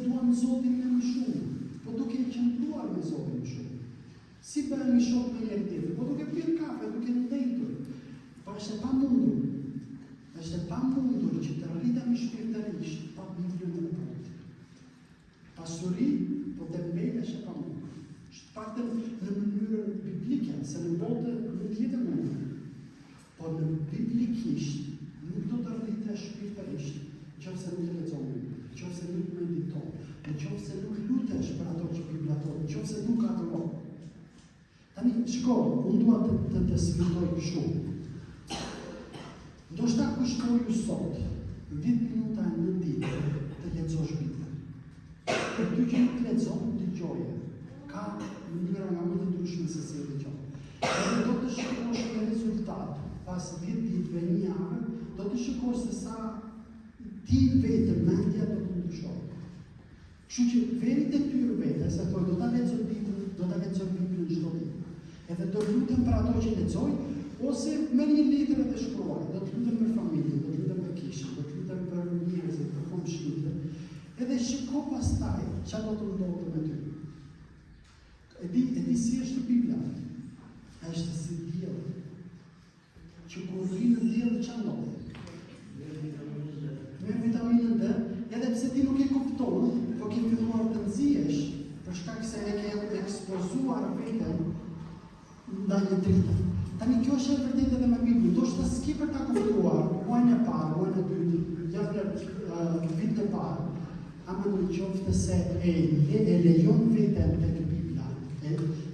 duam Zotin me më shumë, po duke qëndruar me Zotin më shumë. Si bëhemi shok me njëri tjetër, po duke pirë kafe, duke ndëjtur. Po është e pamundur. Është e pamundur që të rritemi shpirtërisht pa Biblën në punë. Pasuri, po të mbelesh e pamundur. Paktën në mënyrën biblike, se në botë nuk jetë mundur. Po në biblikisht nuk do të rritesh shpirtërisht, nëse nuk e lexon, nëse nuk mediton, nëse nuk lutesh për ato që Bibla thotë, nëse nuk adhuron. Tani, shko, unë dua të sfidoj shumë. Ndoshta kushtoj ju sot 10 minuta në ditë të lexosh Biblën. Për ty që nuk lexon, dëgjoje. Ka mënyra nga më të ndryshme se si e dëgjon. Edhe do të shikosh një rezultat pas 10 ditëve, një javë, do të shikosh se sa ti vetë mendja do të ndryshoj. Kështu që verit e tyre vete, se do ta lexoj Biblën çdo ditë. Edhe do lutem për ato që lexoj, ose me një letër edhe shkruaj, do të lutem për familjen, do të lutem për kishën, do të lutem për njerëzit, për komshinët, edhe shiko pastaj çfarë do të ndodhë me ty. E di si është Bibla? Është si dielli. Që kur rinë në diell çfarë ndodh? Me vitaminën D, edhe pse ti nuk e kupton, po ke filluar të nxjesh, për shkak se e ke ekspozuar veten ndaj një drite. Tani kjo është e vërtetë edhe me Biblën. Ndoshta s'ke për ta kuptuar muajin e parë, muajin e dytë, vitin e parë, ama në qoftë se e lejon veten tek Bibla,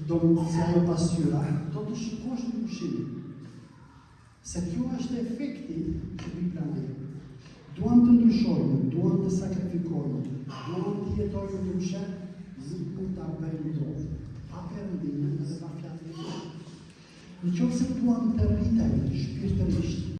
do të se ajo pasqyra, do të shikosh në pushim. Se kjo është efekti që Bibla na jep. Duam të ndryshojmë, duam të sakrifikojmë, duam të jetojmë ndryshe, nuk mund ta bëjmë dot. Pa Perëndimin edhe pa fjalën e Tij. Në qoftë se duam të rritemi shpirtërisht,